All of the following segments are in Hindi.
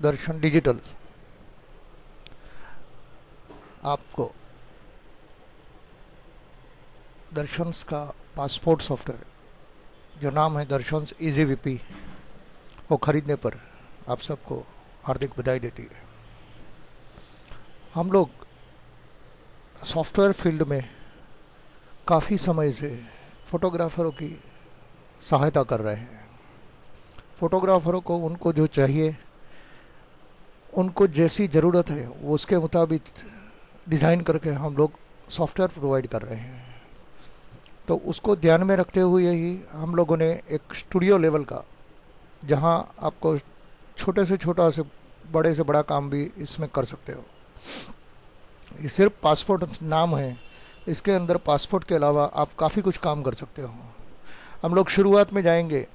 दर्शन डिजिटल आपको दर्शंस का पासपोर्ट सॉफ्टवेयर जो नाम है दर्शंस इजी वीपी वो खरीदने पर आप सबको हार्दिक बधाई देती है। हम लोग सॉफ्टवेयर फील्ड में काफ़ी समय से फोटोग्राफरों की सहायता कर रहे हैं। फोटोग्राफरों को उनको जो चाहिए, उनको जैसी ज़रूरत है वो उसके मुताबिक डिज़ाइन करके हम लोग सॉफ्टवेयर प्रोवाइड कर रहे हैं। तो उसको ध्यान में रखते हुए ही हम लोगों ने एक स्टूडियो लेवल का, जहां आपको छोटे से छोटा से बड़ा काम भी इसमें कर सकते हो। ये सिर्फ पासपोर्ट नाम है, इसके अंदर पासपोर्ट के अलावा आप काफ़ी कुछ काम कर सकते हो। हम लोग शुरुआत में जाएंगे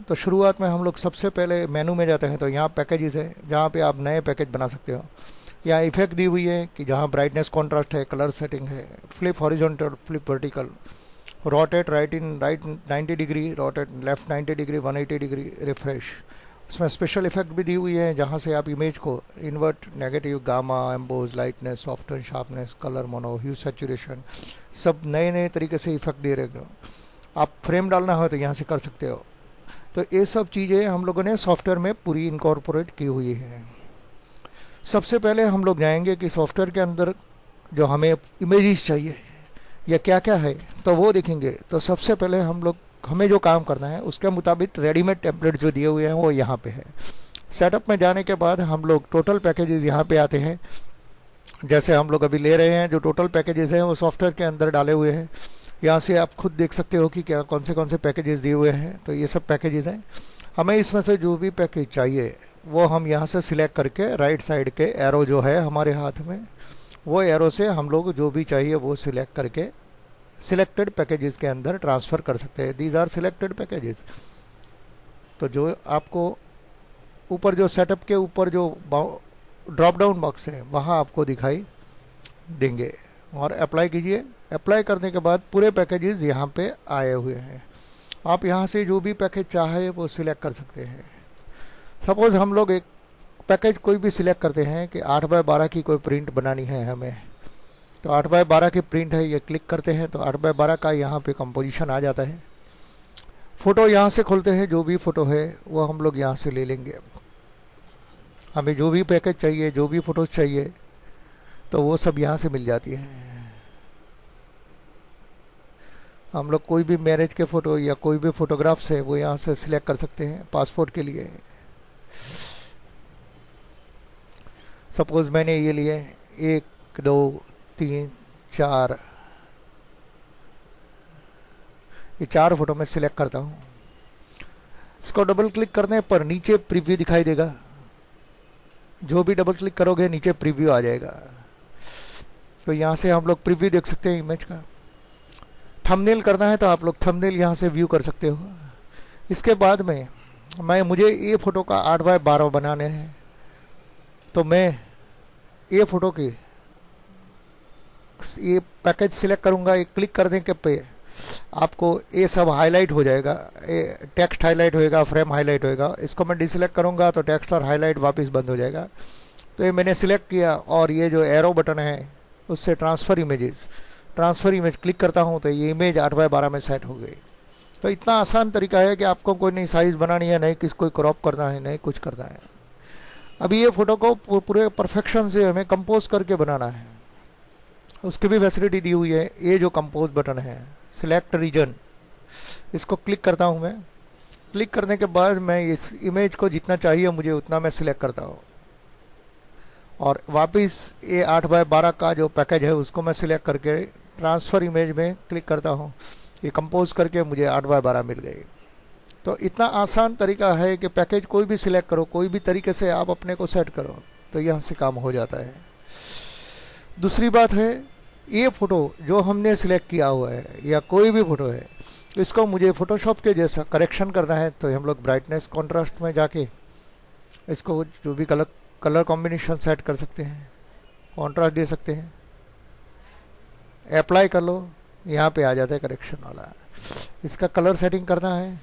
तो शुरुआत में हम लोग सबसे पहले मेनू में जाते हैं, तो यहाँ पैकेजेस है जहाँ पे आप नए पैकेज बना सकते हो। यहाँ इफेक्ट दी हुई है कि जहाँ ब्राइटनेस कॉन्ट्रास्ट है, कलर सेटिंग है, flip horizontal, flip vertical, rotate right 90 degree, rotate left 90 degree, 180 degree, refresh. उसमें स्पेशल इफेक्ट भी दी हुई है जहाँ से आप इमेज को invert, negative, gamma, emboss, lightness, soften, sharpness, colour, mono, hue, saturation, सब नए नए तरीके से इफेक्ट दे रहे हो। आप फ्रेम डालना हो तो यहाँ से कर सकते हो। तो ये सब चीज़ें हम लोगों ने सॉफ्टवेयर में पूरी इनकॉर्पोरेट की हुई है। सबसे पहले हम लोग जाएंगे कि सॉफ्टवेयर के अंदर जो हमें इमेजेस चाहिए या क्या क्या है तो वो देखेंगे। तो सबसे पहले हमें जो काम करना है उसके मुताबिक रेडीमेड टेम्पलेट जो दिए हुए हैं वो यहाँ पे है। सेटअप में जाने के बाद हम लोग टोटल पैकेजेस यहाँ पे आते हैं। जैसे हम लोग अभी ले रहे हैं जो टोटल पैकेजेस हैं वो सॉफ्टवेयर के अंदर डाले हुए हैं। यहाँ से आप खुद देख सकते हो कि क्या कौन से पैकेजेस दिए हुए हैं। तो ये सब पैकेजेस हैं। हमें इसमें से जो भी पैकेज चाहिए वो हम यहाँ से सिलेक्ट करके राइट साइड के एरो जो है हमारे हाथ में, वो एरो से हम लोग जो भी चाहिए वो सिलेक्ट करके सिलेक्टेड पैकेजेस के अंदर ट्रांसफ़र कर सकते हैं। These are selected packages. तो जो आपको ऊपर जो सेटअप के ऊपर जो ड्रॉप डाउन बॉक्स है वहाँ आपको दिखाई देंगे और अप्लाई कीजिए। अप्लाई करने के बाद पूरे पैकेजेस यहाँ पे आए हुए हैं। आप यहाँ से जो भी पैकेज चाहे वो सिलेक्ट कर सकते हैं। सपोज हम लोग एक पैकेज कोई भी सिलेक्ट करते हैं कि 8x12 की कोई प्रिंट बनानी है हमें, तो 8x12 की प्रिंट है, ये क्लिक करते हैं तो 8x12 का यहाँ पे कंपोजिशन आ जाता है। फ़ोटो यहाँ से खोलते हैं, जो भी फ़ोटो है वो हम लोग यहाँ से ले लेंगे। हमें जो भी पैकेज चाहिए, जो भी फ़ोटोज़ चाहिए तो वो सब यहाँ से मिल जाती है। हम लोग कोई भी मैरिज के फ़ोटो या कोई भी फ़ोटोग्राफ्स है वो यहाँ से सिलेक्ट कर सकते हैं। पासपोर्ट के लिए सपोज मैंने ये लिए 1 2 3 4, ये 4 फोटो में सिलेक्ट करता हूँ। इसको डबल क्लिक करने पर नीचे प्रीव्यू दिखाई देगा। जो भी डबल क्लिक करोगे नीचे प्रीव्यू आ जाएगा। तो यहाँ से हम लोग प्रीव्यू देख सकते हैं इमेज का। थंबनेल करना है तो आप लोग थंबनेल यहाँ से व्यू कर सकते हो। इसके बाद में मुझे ये फ़ोटो का 8x12 बनाने हैं, तो मैं ये फ़ोटो की ये पैकेज सिलेक्ट करूंगा। एक क्लिक करने के पे आपको ये सब हाईलाइट हो जाएगा, ये टेक्स्ट हाईलाइट होएगा, फ्रेम हाईलाइट होएगा। इसको मैं डिसलेक्ट करूंगा तो टेक्स्ट और हाईलाइट वापस बंद हो जाएगा। तो ये मैंने सिलेक्ट किया और ये जो एरो बटन है उससे ट्रांसफ़र इमेज क्लिक करता हूँ तो ये इमेज 8x12 में सेट हो गई। तो इतना आसान तरीका है कि आपको कोई नई साइज़ बनानी है, नहीं किसको क्रॉप करना है, नहीं कुछ करना है। अभी ये फ़ोटो को पूरे परफेक्शन से हमें कंपोज करके बनाना है, उसकी भी फैसिलिटी दी हुई है। ये जो कंपोज बटन है, सिलेक्ट रीजन, इसको क्लिक करता हूं मैं। क्लिक करने के बाद मैं इस इमेज को जितना चाहिए मुझे उतना मैं सिलेक्ट करता हूं और वापस ये 8x12 का जो पैकेज है उसको मैं सिलेक्ट करके ट्रांसफ़र इमेज में क्लिक करता हूं। ये कंपोज करके मुझे 8x12 मिल गई। तो इतना आसान तरीका है कि पैकेज कोई भी सिलेक्ट करो, कोई भी तरीके से आप अपने को सेट करो तो यहाँ से काम हो जाता है। दूसरी बात है, ये फ़ोटो जो हमने सिलेक्ट किया हुआ है या कोई भी फ़ोटो है, इसको मुझे फ़ोटोशॉप के जैसा करेक्शन करना है तो हम लोग ब्राइटनेस कॉन्ट्रास्ट में जाके इसको जो भी कलर कॉम्बिनेशन सेट कर सकते हैं, कॉन्ट्रास्ट दे सकते हैं, अप्लाई कर लो, यहाँ पे आ जाता है करेक्शन वाला। इसका कलर सेटिंग करना है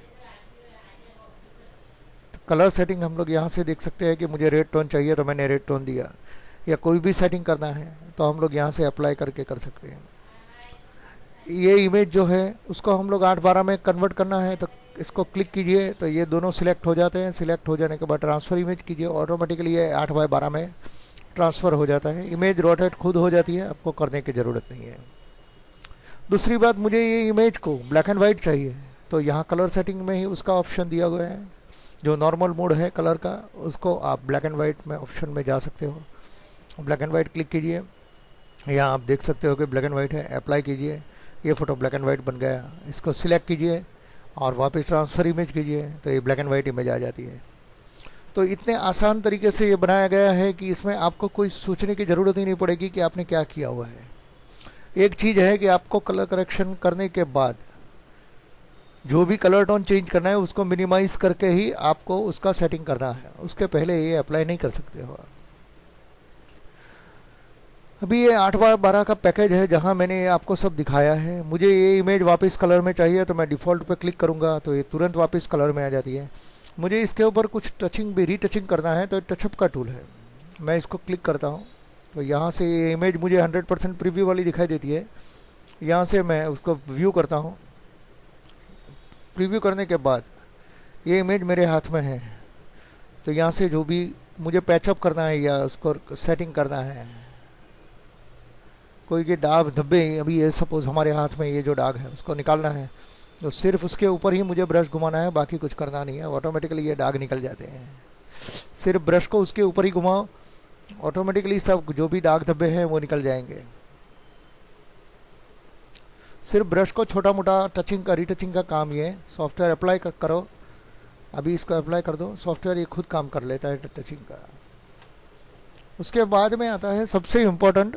कलर सेटिंग हम लोग यहाँ से देख सकते हैं कि मुझे रेड टोन चाहिए तो मैंने रेड टोन दिया, या कोई भी सेटिंग करना है तो हम लोग यहाँ से अप्लाई करके कर सकते हैं। ये इमेज जो है उसको हम लोग 8:12 में कन्वर्ट करना है तो इसको क्लिक कीजिए तो ये दोनों सिलेक्ट हो जाते हैं। सिलेक्ट हो जाने के बाद ट्रांसफर इमेज कीजिए, ऑटोमेटिकली ये 8:12 में ट्रांसफ़र हो जाता है। इमेज रोटेट खुद हो जाती है, आपको करने की ज़रूरत नहीं है। दूसरी बात, मुझे ये इमेज को ब्लैक एंड वाइट चाहिए तो यहाँ कलर सेटिंग में ही उसका ऑप्शन दिया गया है। जो नॉर्मल मोड है कलर का उसको आप ब्लैक एंड वाइट में ऑप्शन में जा सकते हो। ब्लैक एंड वाइट क्लिक कीजिए, यहाँ आप देख सकते हो कि ब्लैक एंड वाइट है। अप्लाई कीजिए, ये फ़ोटो ब्लैक एंड वाइट बन गया। इसको सिलेक्ट कीजिए और वापस ट्रांसफ़र इमेज कीजिए तो ये ब्लैक एंड वाइट इमेज आ जाती है। तो इतने आसान तरीके से ये बनाया गया है कि इसमें आपको कोई सोचने की ज़रूरत ही नहीं पड़ेगी कि आपने क्या किया हुआ है। एक चीज़ है कि आपको कलर करेक्शन करने के बाद जो भी कलर टोन चेंज करना है उसको मिनिमाइज करके ही आपको उसका सेटिंग करना है, उसके पहले ये अप्लाई नहीं कर सकते हो। अभी ये 8:12 का पैकेज है जहां मैंने आपको सब दिखाया है। मुझे ये इमेज वापस कलर में चाहिए तो मैं डिफ़ॉल्ट पे क्लिक करूंगा तो ये तुरंत वापस कलर में आ जाती है। मुझे इसके ऊपर कुछ टचिंग भी रीटचिंग करना है तो टचअप का टूल है, मैं इसको क्लिक करता हूँ तो यहाँ से ये इमेज मुझे 100% प्रीव्यू वाली दिखाई देती है। यहाँ से मैं उसको व्यू करता हूँ। प्रीव्यू करने के बाद ये इमेज मेरे हाथ में है तो यहाँ से जो भी मुझे पैचअप करना है या उसको सेटिंग करना है, कोई ये दाग धब्बे, अभी ये सपोज हमारे हाथ में ये जो दाग है उसको निकालना है तो सिर्फ उसके ऊपर ही मुझे ब्रश घुमाना है, बाकी कुछ करना नहीं है। ऑटोमेटिकली ये दाग निकल जाते हैं। सिर्फ ब्रश को उसके ऊपर ही घुमाओ, ऑटोमेटिकली सब जो भी दाग धब्बे हैं वो निकल जाएंगे। सिर्फ ब्रश को छोटा मोटा टचिंग का रीटचिंग का काम ये है। सॉफ्टवेयर अप्लाई करो, अभी इसको अप्लाई कर दो, सॉफ्टवेयर ये खुद काम कर लेता है टचिंग का। उसके बाद में आता है सबसे इम्पोर्टेंट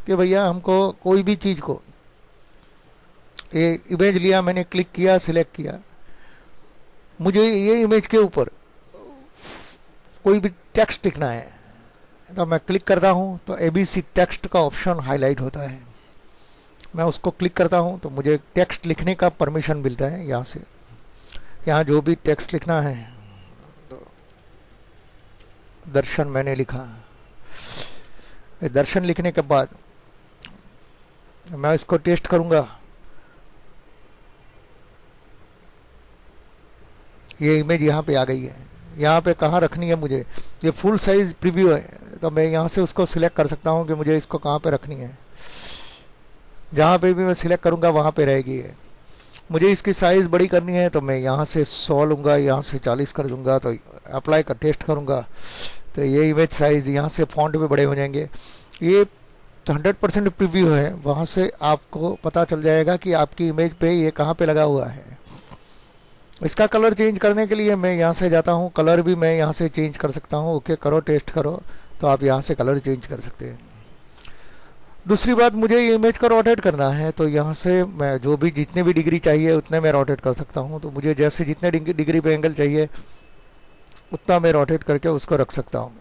कि भैया हमको कोई भी चीज़ को, ये इमेज लिया मैंने, क्लिक किया, सिलेक्ट किया, मुझे ये इमेज के ऊपर कोई भी टेक्स्ट लिखना है तो मैं क्लिक करता हूं तो एबीसी टेक्स्ट का ऑप्शन हाईलाइट होता है। मैं उसको क्लिक करता हूं तो मुझे टेक्स्ट लिखने का परमिशन मिलता है। यहाँ से यहाँ जो भी टेक्स्ट लिखना है तो दर्शन मैंने लिखा। दर्शन लिखने के बाद मैं इसको टेस्ट करूंगा। ये इमेज यहाँ पे आ गई है। यहाँ पे कहाँ रखनी है मुझे, ये फुल साइज प्रीव्यू है तो मैं यहाँ से उसको सिलेक्ट कर सकता हूँ कि मुझे इसको कहाँ पे रखनी है। जहाँ पे भी मैं सिलेक्ट करूँगा वहाँ पे रहेगी है। मुझे इसकी साइज़ बड़ी करनी है तो मैं यहाँ से 100 लूँगा, यहाँ से 40 कर दूँगा तो अप्लाई कर टेस्ट करूँगा तो ये इमेज साइज़ यहाँ से फॉन्ट भी बड़े हो जाएंगे। ये 100% प्रीव्यू है, वहाँ से आपको पता चल जाएगा कि आपकी इमेज पे ये कहाँ पे लगा हुआ है। इसका कलर चेंज करने के लिए मैं यहाँ से जाता हूँ, कलर भी मैं यहाँ से चेंज कर सकता हूँ। ओके करो, टेस्ट करो तो आप यहाँ से कलर चेंज कर सकते हैं। दूसरी बात, मुझे ये इमेज का रोटेट करना है तो यहाँ से मैं जो भी जितने भी डिग्री चाहिए उतने मैं रोटेट कर सकता हूँ। तो मुझे जैसे जितने डिग्री पे एंगल चाहिए उतना मैं रोटेट करके उसको रख सकता हूँ।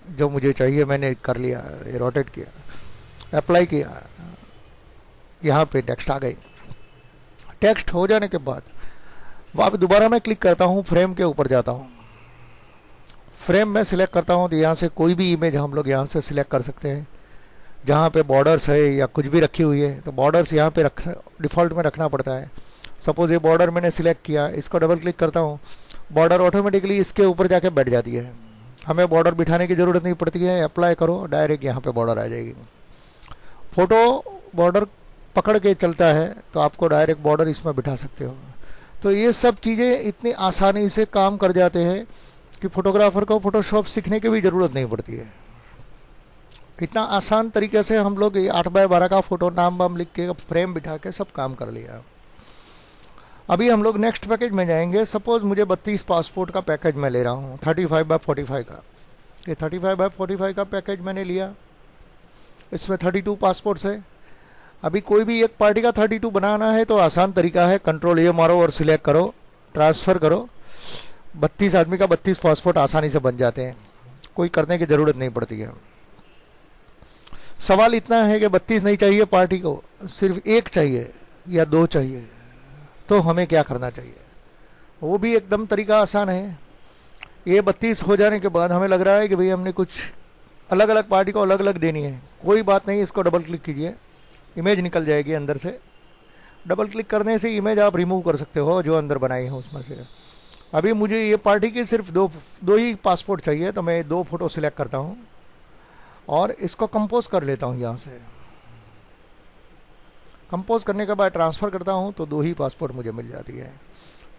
जो मुझे चाहिए मैंने कर लिया, ये रोटेट किया, अप्लाई किया, यहाँ पे टेक्स्ट आ गई। टेक्स्ट हो जाने के बाद वापस दोबारा मैं क्लिक करता हूँ, फ्रेम के ऊपर जाता हूँ, फ्रेम में सिलेक्ट करता हूँ तो यहाँ से कोई भी इमेज हम लोग यहाँ से सिलेक्ट कर सकते हैं। जहाँ पे बॉर्डर्स है या कुछ भी रखी हुई है तो बॉर्डर्स यहाँ पे डिफ़ॉल्ट में रखना पड़ता है। सपोज ये बॉर्डर मैंने सिलेक्ट किया, इसको डबल क्लिक करता हूँ, बॉर्डर ऑटोमेटिकली इसके ऊपर जाके बैठ जाती है। हमें बॉर्डर बिठाने की ज़रूरत नहीं पड़ती है। अप्लाई करो, डायरेक्ट यहाँ पे बॉर्डर आ जाएगी। फोटो बॉर्डर पकड़ के चलता है तो आपको डायरेक्ट बॉर्डर इसमें बिठा सकते हो। तो ये सब चीज़ें इतनी आसानी से काम कर जाते हैं कि फोटोग्राफर को फोटोशॉप सीखने की भी ज़रूरत नहीं पड़ती है। इतना आसान तरीके से हम लोग 8x12 का फोटो नाम वाम लिख के फ्रेम बिठा के सब काम कर लिया। अभी हम लोग नेक्स्ट पैकेज में जाएंगे। सपोज मुझे 32 पासपोर्ट का पैकेज मैं ले रहा हूँ, 35x45 का। ये 35x45 का पैकेज मैंने लिया, इसमें 32 पासपोर्ट्स है। अभी कोई भी एक पार्टी का 32 बनाना है तो आसान तरीका है, कंट्रोल ए मारो और सिलेक्ट करो, ट्रांसफ़र करो। 32 आदमी का 32 पासपोर्ट आसानी से बन जाते हैं, कोई करने की ज़रूरत नहीं पड़ती है। सवाल इतना है कि 32 नहीं चाहिए पार्टी को, सिर्फ एक चाहिए या दो चाहिए, तो हमें क्या करना चाहिए? वो भी एकदम तरीका आसान है। ये 32 हो जाने के बाद हमें लग रहा है कि भाई हमने कुछ अलग अलग पार्टी को अलग अलग देनी है, कोई बात नहीं, इसको डबल क्लिक कीजिए, इमेज निकल जाएगी अंदर से। डबल क्लिक करने से इमेज आप रिमूव कर सकते हो जो अंदर बनाई है उसमें से। अभी मुझे ये पार्टी की सिर्फ दो ही पासपोर्ट चाहिए, तो मैं 2 फोटो सिलेक्ट करता हूँ और इसको कंपोज कर लेता हूँ। यहाँ से कंपोज करने के बाद ट्रांसफ़र करता हूँ तो 2 ही पासपोर्ट मुझे मिल जाती है।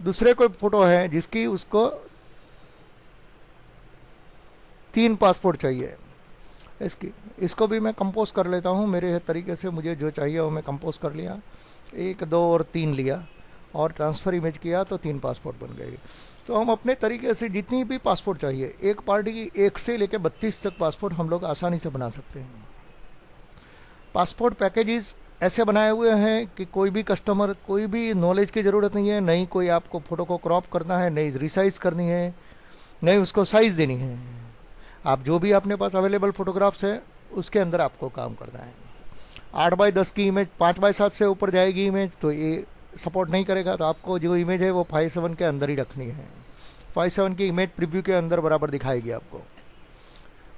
दूसरे कोई फोटो है जिसकी उसको 3 पासपोर्ट चाहिए, इसको भी मैं कंपोज कर लेता हूँ मेरे तरीके से। मुझे जो चाहिए वो मैं कंपोज कर लिया, 1 2 और 3 लिया और ट्रांसफ़र इमेज किया तो 3 पासपोर्ट बन गए। तो हम अपने तरीके से जितनी भी पासपोर्ट चाहिए, एक पार्टी की 1 से लेकर 32 तक पासपोर्ट हम लोग आसानी से बना सकते हैं। पासपोर्ट पैकेजेस ऐसे बनाए हुए हैं कि कोई भी कस्टमर, कोई भी नॉलेज की ज़रूरत नहीं है, नहीं कोई आपको फ़ोटो को क्रॉप करना है, नहीं रिसाइज करनी है, नहीं उसको साइज़ देनी है। आप जो भी अपने पास अवेलेबल फ़ोटोग्राफ्स है उसके अंदर आपको काम करना है। 8x10 की इमेज 5x7 से ऊपर जाएगी इमेज तो ये सपोर्ट नहीं करेगा, तो आपको जो इमेज है वो 5.7 के अंदर ही रखनी है। 5.7 की इमेज प्रीव्यू के अंदर बराबर दिखाएगी आपको।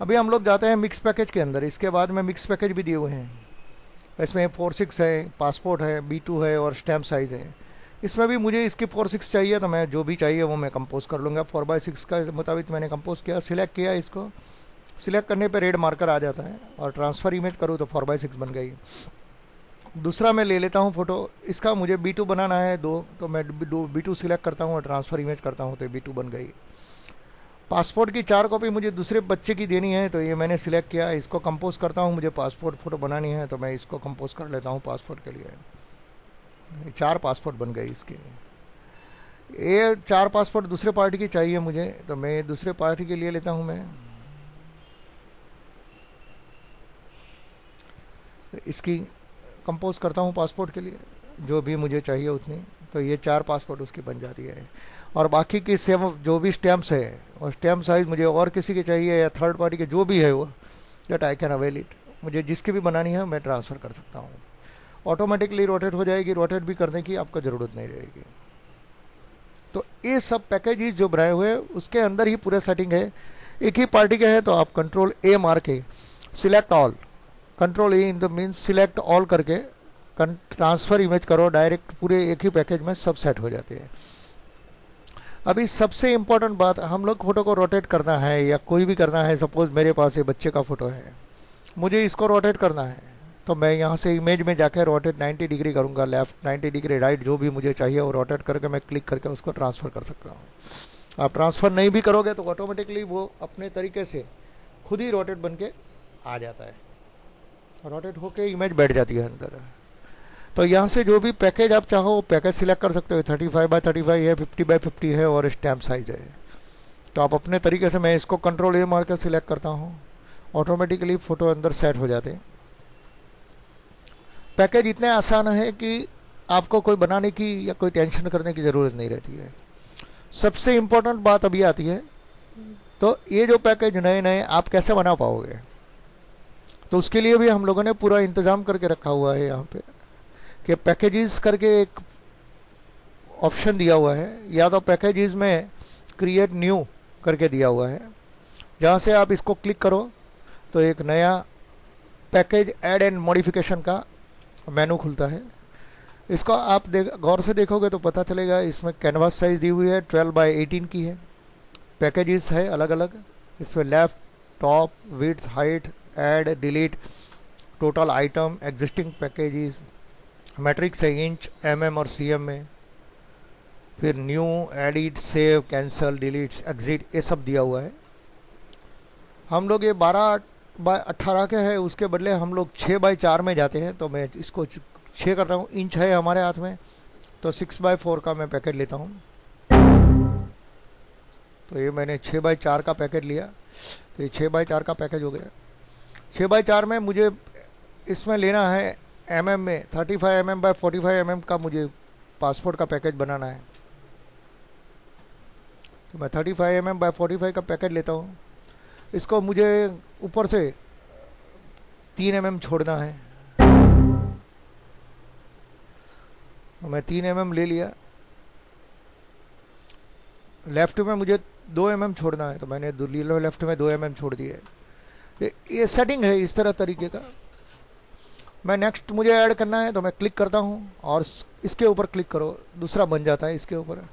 अभी हम लोग जाते हैं मिक्स पैकेज के अंदर। इसके बाद में मिक्स पैकेज भी दिए हुए हैं, इसमें 4:6 है, पासपोर्ट है, B2 है और स्टैम्प साइज़ है। इसमें भी मुझे इसकी 4:6 चाहिए, तो मैं जो भी चाहिए वो मैं कंपोज कर लूँगा। 4x6 का मुताबिक मैंने कंपोज किया, सिलेक्ट किया। इसको सिलेक्ट करने पे रेड मार्कर आ जाता है और ट्रांसफ़र इमेज करूँ तो 4x6 बन गई। दूसरा मैं ले लेता हूँ फ़ोटो, इसका मुझे B2 बनाना है 2, तो मैं B2 सिलेक्ट करता हूँ और ट्रांसफ़र इमेज करता हूँ तो B2 बन गई। पासपोर्ट की 4 कॉपी मुझे दूसरे बच्चे की देनी है, तो ये मैंने सिलेक्ट किया, इसको कंपोज करता हूँ। मुझे पासपोर्ट फ़ोटो बनानी है तो मैं इसको कंपोज कर लेता हूँ पासपोर्ट के लिए। 4 पासपोर्ट बन गए इसके। ये 4 पासपोर्ट दूसरे पार्टी की चाहिए मुझे, तो मैं दूसरे पार्टी के लिए लेता हूँ। मैं इसकी कंपोज करता हूँ पासपोर्ट के लिए, जो भी मुझे चाहिए उतनी, तो ये 4 पासपोर्ट उसकी बन जाती है। और बाकी की सेम जो भी स्टैम्प्स है और स्टैम्प साइज़ मुझे और किसी के चाहिए या थर्ड पार्टी के जो भी है वो, that I can avail it. मुझे जिसकी भी बनानी है मैं ट्रांसफ़र कर सकता हूँ, ऑटोमेटिकली रोटेट हो जाएगी, रोटेट भी करने की आपको ज़रूरत नहीं रहेगी। तो ये सब पैकेजेस जो बनाए हुए हैं उसके अंदर ही पूरे सेटिंग है। एक ही पार्टी के हैं तो आप कंट्रोल A मार के select all, control A in the means select all करके ट्रांसफ़र इमेज करो, डायरेक्ट पूरे एक ही पैकेज में सब सेट हो जाते हैं। अभी सबसे इम्पोर्टेंट बात, हम लोग फोटो को रोटेट करना है या कोई भी करना है। सपोज मेरे पास ये बच्चे का फोटो है, मुझे इसको रोटेट करना है, तो मैं यहाँ से इमेज में जाकर रोटेट 90 डिग्री करूँगा, लेफ्ट 90 डिग्री, राइट, जो भी मुझे चाहिए वो रोटेट करके मैं क्लिक करके उसको ट्रांसफ़र कर सकता हूँ। आप ट्रांसफ़र नहीं भी करोगे तो ऑटोमेटिकली वो अपने तरीके से खुद ही रोटेट बन के आ जाता है, रोटेट होके इमेज बैठ जाती है अंदर। तो यहाँ से जो भी पैकेज आप चाहो पैकेज सिलेक्ट कर सकते हो। 35x35 है, 50x50 है और स्टैम्प साइज है। तो आप अपने तरीके से, मैं इसको कंट्रोल A मार कर सिलेक्ट करता हूँ, ऑटोमेटिकली फ़ोटो अंदर सेट हो जाते हैं। पैकेज इतने आसान है कि आपको कोई बनाने की या कोई टेंशन करने की ज़रूरत नहीं रहती है। सबसे इम्पोर्टेंट बात अभी आती है, तो ये जो पैकेज नए नए आप कैसे बना पाओगे, तो उसके लिए भी हम लोगों ने पूरा इंतज़ाम करके रखा हुआ है। यहाँ पे कि पैकेजेस करके एक ऑप्शन दिया हुआ है, या तो पैकेजेस में क्रिएट न्यू करके दिया हुआ है, जहाँ से आप इसको क्लिक करो तो एक नया पैकेज ऐड एंड मॉडिफिकेशन का मेनू खुलता है। इसको आप गौर से देखोगे तो पता चलेगा, इसमें कैनवास साइज दी हुई है 12x18 की है। पैकेजेस है अलग अलग, इसमें left, top, width, height, add, delete, total item, existing packages, matrix है इंच, mm और cm में, फिर new, edit, save, cancel, delete, exit, ये सब दिया हुआ है। हम लोग ये 12x18 के है, उसके बदले हम लोग 6x4 में जाते हैं, तो मैं इसको 6 कर रहा हूँ। इंच है हमारे हाथ में, तो 6x4 का मैं पैकेट लेता हूँ। तो ये मैंने 6x4 का पैकेट लिया, तो ये 6x4 का पैकेज हो गया। 6x4 में मुझे इसमें लेना है mm में 35 mm by 45 mm का मुझे पासपोर्ट का पैकेज बनाना है, तो मैं 35 mm by 45 का पैकेज लेता हूँ। इसको मुझे ऊपर से 3 mm छोड़ना है, तो मैं 3 mm ले लिया। लेफ्ट में मुझे 2 mm छोड़ना है, तो मैंने लेफ्ट में 2 mm छोड़ दिए। ये सेटिंग है इस तरह तरीके का। मैं नेक्स्ट मुझे ऐड करना है तो मैं क्लिक करता हूं और इसके ऊपर क्लिक करो, दूसरा बन जाता है इसके ऊपर।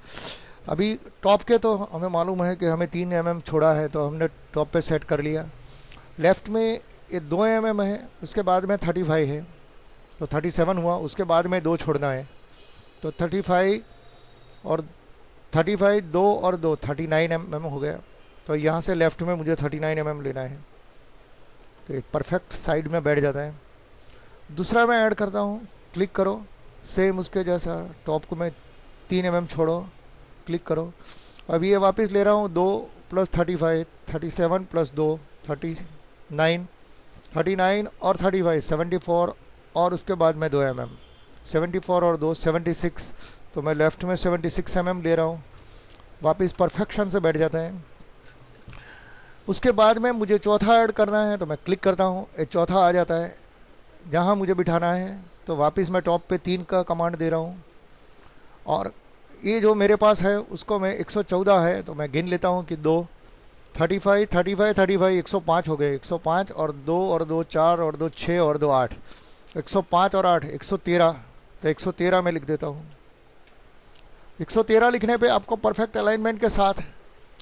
अभी टॉप के तो हमें मालूम है कि हमें 3 mm छोड़ा है, तो हमने टॉप पे सेट कर लिया। लेफ्ट में ये 2 mm है, उसके बाद में 35 है, तो 37 हुआ। उसके बाद में 2 छोड़ना है, तो 35 और 35, 2 और 2 39 mm हो गया। तो यहाँ से लेफ्ट में मुझे 39 mm लेना है, तो एक परफेक्ट साइड में बैठ जाता है। दूसरा मैं ऐड करता हूँ, क्लिक करो, सेम उसके जैसा। टॉप को मैं 3 mm छोड़ो, क्लिक करो। अब ये वापस ले रहा हूँ 2 + 35, 37 + 2 39, 39 और 35 74, और उसके बाद में 2 mm, 74 और 2 76। तो मैं लेफ्ट में 76 mm ले रहा हूँ, वापस परफेक्शन से बैठ जाता है। उसके बाद में मुझे चौथा ऐड करना है, तो मैं क्लिक करता हूँ, एक चौथा आ जाता है जहाँ मुझे बिठाना है। तो वापस मैं टॉप पे 3 का कमांड दे रहा हूँ, और ये जो मेरे पास है उसको मैं 114 है, तो मैं गिन लेता हूँ कि 2 35 35 35 105 हो गए। 105 और 2 4 और 2 6 और 2 8, 105 और 8 113। तो 113 में लिख देता हूँ। 113 लिखने पे आपको परफेक्ट अलाइनमेंट के साथ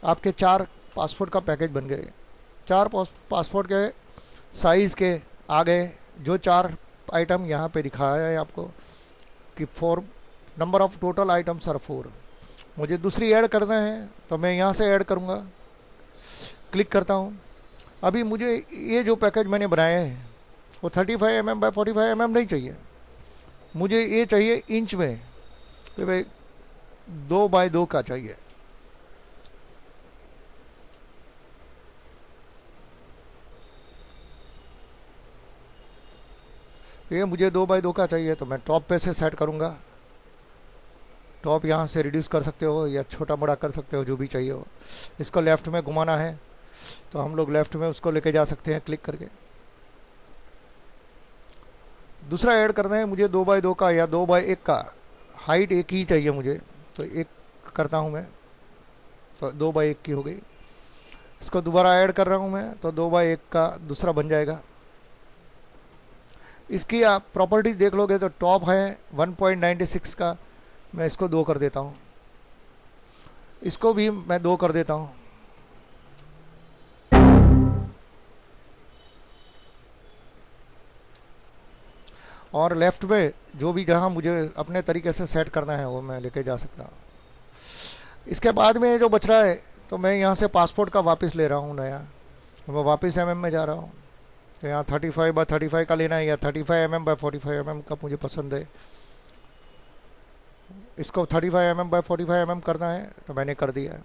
आपके 4 पासपोर्ट का पैकेज बन गए। 4 पासपोर्ट के साइज के आ गए। जो 4 आइटम यहाँ पे दिखाया है आपको कि 4 number of total items are 4। मुझे दूसरी ऐड करना है, तो मैं यहाँ से ऐड करूँगा, क्लिक करता हूँ। अभी मुझे ये जो पैकेज मैंने बनाया है वो 35 mm बाय 45 mm नहीं चाहिए, मुझे ये चाहिए इंच में, तो भाई 2 बाय 2 का चाहिए। ये मुझे 2 बाय 2 का चाहिए, तो मैं टॉप पे से सेट करूंगा। टॉप यहाँ से रिड्यूस कर सकते हो या छोटा बड़ा कर सकते हो, जो भी चाहिए हो। इसको लेफ्ट में घुमाना है, तो हम लोग लेफ्ट में उसको लेके जा सकते हैं क्लिक करके। दूसरा ऐड करना है मुझे 2 बाय 2 का या 2 बाय 1 का। हाइट एक ही चाहिए मुझे, तो 1 करता हूं मैं, तो 2 बाय 1 की हो गई। इसको दोबारा ऐड कर रहा हूं मैं, तो 2 बाय 1 का दूसरा बन जाएगा। इसकी आप प्रॉपर्टीज देख लोगे तो टॉप है 1.96 का, मैं इसको 2 कर देता हूं। इसको भी मैं 2 कर देता हूं। और लेफ्ट में जो भी जहां मुझे अपने तरीके से सेट करना है वो मैं लेके जा सकता हूं। इसके बाद में जो बच रहा है, तो मैं यहां से पासपोर्ट का वापस ले रहा हूं नया, मैं वापस mm में जा रहा हूं। तो यहाँ 35 बाय 35 का लेना है, या 35 mm बाय 45 mm का मुझे पसंद है। इसको 35 mm बाय 45 mm करना है, तो मैंने कर दिया है।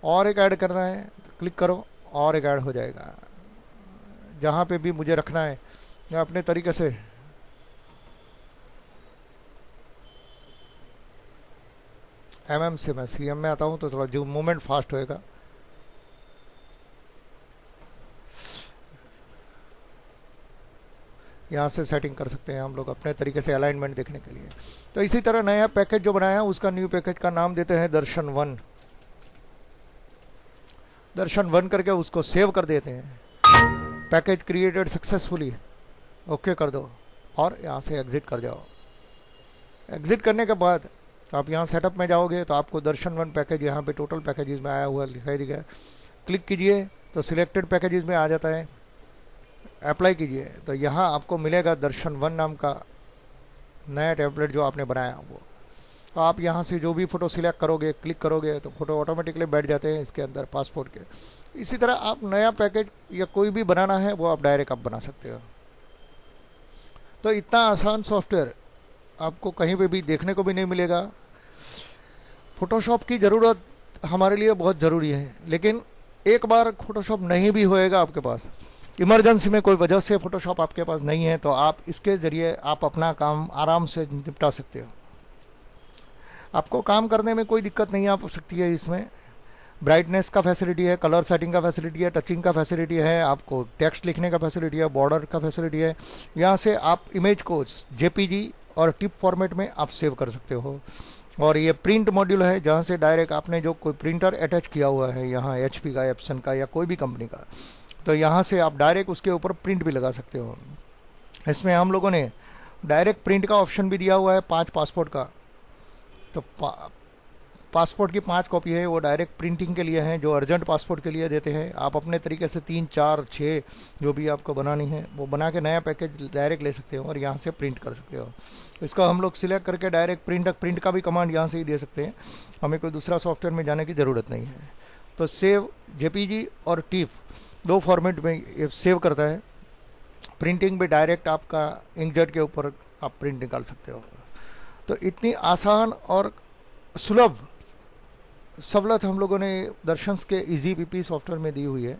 और एक ऐड करना है, क्लिक करो और एक ऐड हो जाएगा। जहाँ पे भी मुझे रखना है मैं अपने तरीके से mm से मैं cm में आता हूँ, तो थोड़ा जो मूवमेंट फास्ट होएगा। यहाँ से सेटिंग कर सकते हैं हम लोग अपने तरीके से अलाइनमेंट देखने के लिए। तो इसी तरह नया पैकेज जो बनाया उसका न्यू पैकेज का नाम देते हैं दर्शन 1। दर्शन 1 करके उसको सेव कर देते हैं। पैकेज क्रिएटेड सक्सेसफुली, ओके कर दो और यहाँ से एग्जिट कर जाओ। एग्जिट करने के बाद आप यहाँ सेटअप में जाओगे, तो आपको दर्शन 1 पैकेज यहाँ पे टोटल पैकेजेस में आया हुआ दिखाई देगा। क्लिक कीजिए तो सिलेक्टेड पैकेजेस में आ जाता है। अप्लाई कीजिए तो यहाँ आपको मिलेगा दर्शन 1 नाम का नया टेम्पलेट जो आपने बनाया वो। तो आप यहाँ से जो भी फोटो सिलेक्ट करोगे, क्लिक करोगे, तो फोटो ऑटोमेटिकली बैठ जाते हैं इसके अंदर पासपोर्ट के। इसी तरह आप नया पैकेज या कोई भी बनाना है वो आप डायरेक्ट आप बना सकते हो। तो इतना आसान सॉफ्टवेयर आपको कहीं पे भी देखने को भी नहीं मिलेगा। फोटोशॉप की ज़रूरत हमारे लिए बहुत ज़रूरी है, लेकिन एक बार फोटोशॉप नहीं भी होएगा आपके पास, इमरजेंसी में कोई वजह से फोटोशॉप आपके पास नहीं है, तो आप इसके जरिए आप अपना काम आराम से निपटा सकते हो। आपको काम करने में कोई दिक्कत नहीं आ सकती है। इसमें ब्राइटनेस का फैसिलिटी है, कलर सेटिंग का फैसिलिटी है, टचिंग का फैसिलिटी है, आपको टेक्स्ट लिखने का फैसिलिटी है, बॉर्डर का फैसिलिटी है। यहाँ से आप इमेज को जेपीजी और टिप फॉर्मेट में आप सेव कर सकते हो। और ये प्रिंट मॉड्यूल है, जहाँ से डायरेक्ट आपने जो कोई प्रिंटर अटैच किया हुआ है यहाँ HP का, एप्सन का या कोई भी कंपनी का, तो यहाँ से आप डायरेक्ट उसके ऊपर प्रिंट भी लगा सकते हो। इसमें हम लोगों ने डायरेक्ट प्रिंट का ऑप्शन भी दिया हुआ है 5 पासपोर्ट का। तो पासपोर्ट की 5 कॉपी है वो डायरेक्ट प्रिंटिंग के लिए हैं, जो अर्जेंट पासपोर्ट के लिए देते हैं। आप अपने तरीके से 3, 4, 6 जो भी आपको बनानी है वो बना के नया पैकेज डायरेक्ट ले सकते हो और यहाँ से प्रिंट कर सकते हो। इसको हम लोग सिलेक्ट करके डायरेक्ट प्रिंट का भी कमांड यहाँ से ही दे सकते हैं, हमें कोई दूसरा सॉफ्टवेयर में जाने की ज़रूरत नहीं है। तो सेव JPG और टिफ 2 फॉर्मेट में ये सेव करता है। प्रिंटिंग भी डायरेक्ट आपका इंकजेट के ऊपर आप प्रिंट निकाल सकते हो। तो इतनी आसान और सुलभ सहूलत हम लोगों ने दर्शंस के इजी PP सॉफ्टवेयर में दी हुई है।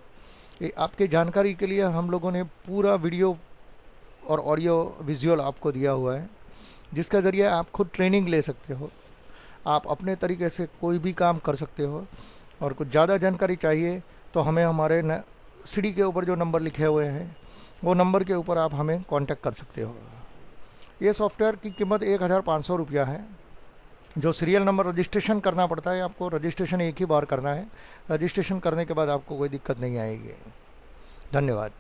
ये आपके जानकारी के लिए हम लोगों ने पूरा वीडियो और ऑडियो विजुअल आपको दिया हुआ है, जिसका ज़रिए आप खुद ट्रेनिंग ले सकते हो, आप अपने तरीके से कोई भी काम कर सकते हो। और कुछ ज़्यादा जानकारी चाहिए तो हमें हमारे CD के ऊपर जो नंबर लिखे हुए हैं वो नंबर के ऊपर आप हमें कांटेक्ट कर सकते हो। ये सॉफ्टवेयर की कीमत 1500 रुपया है, जो सीरियल नंबर रजिस्ट्रेशन करना पड़ता है आपको। रजिस्ट्रेशन एक ही बार करना है, रजिस्ट्रेशन करने के बाद आपको कोई दिक्कत नहीं आएगी। धन्यवाद।